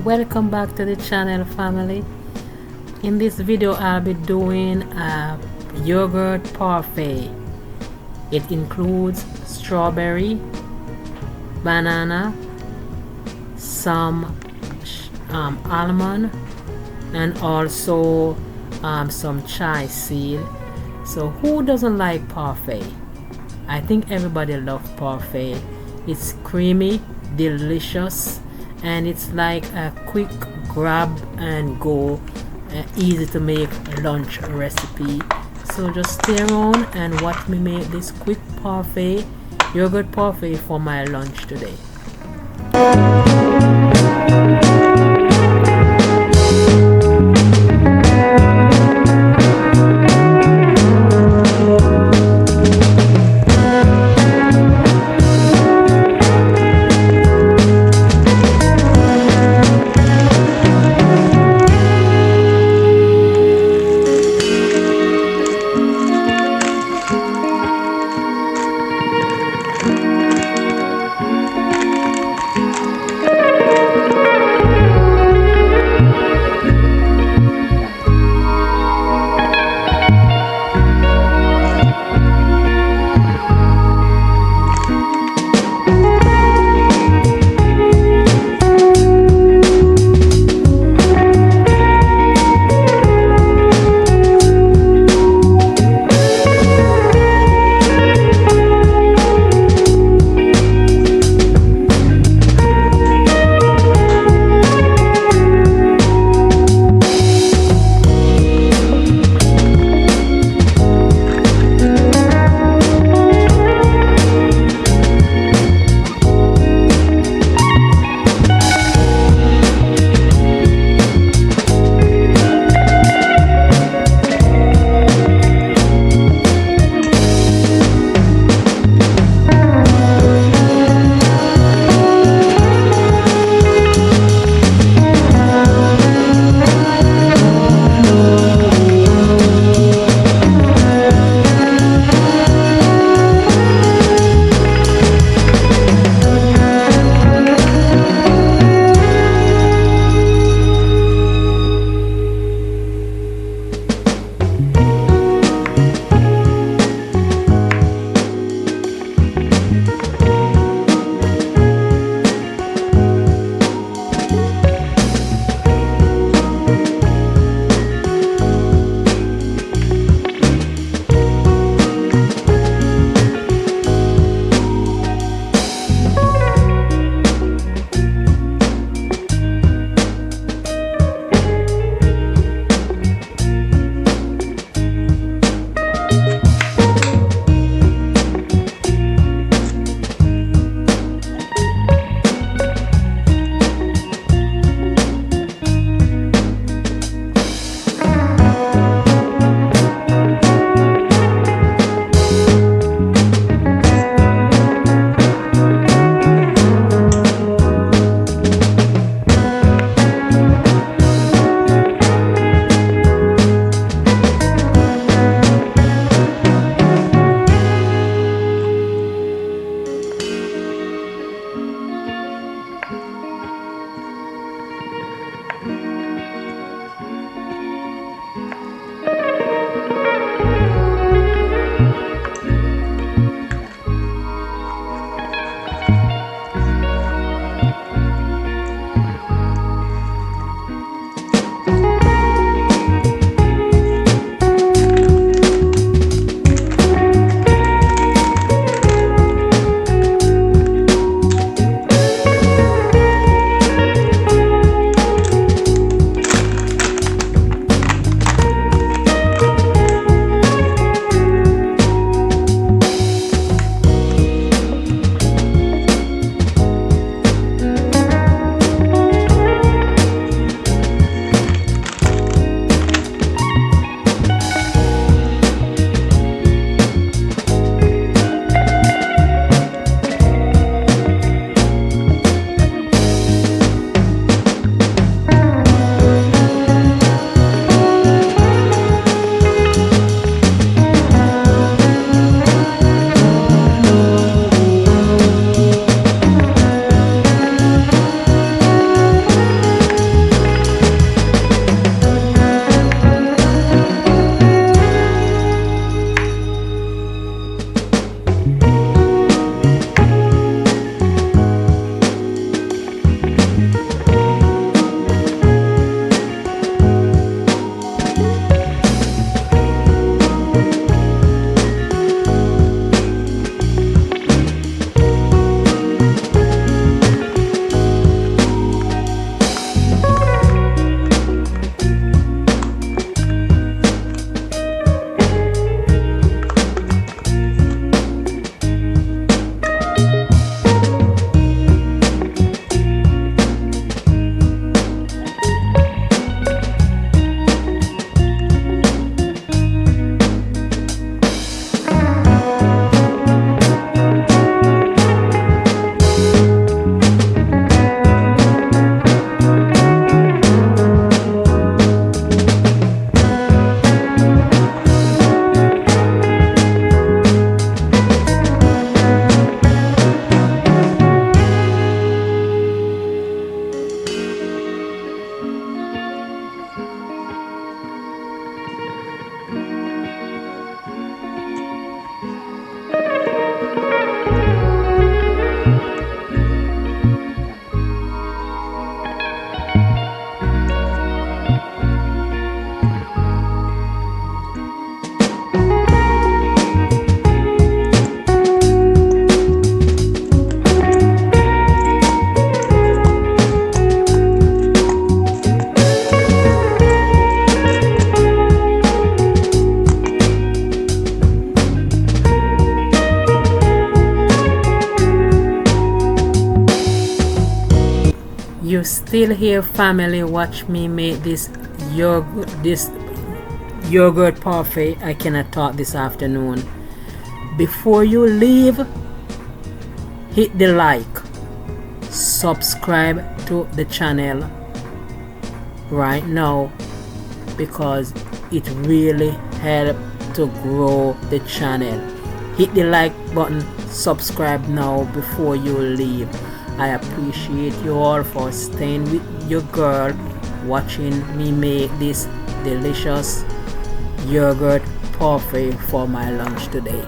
welcome back to the channel, family. In this video I'll be doing a yogurt parfait. It includes strawberry, banana, some almond, and also some chai seed. So who doesn't like parfait? I think everybody loves parfait. It's creamy, delicious, and it's like a quick grab and go, easy to make lunch recipe. So just stay around and watch me make this quick parfait, yogurt parfait for my lunch today. still here, family, watch me make this yogurt parfait. I cannot talk this afternoon. Before you leave, hit the like, subscribe to the channel right now, because it really helps to grow the channel. Hit the like button, subscribe now before you leave. I appreciate you all for staying with your girl, watching me make this delicious yogurt parfait for my lunch today.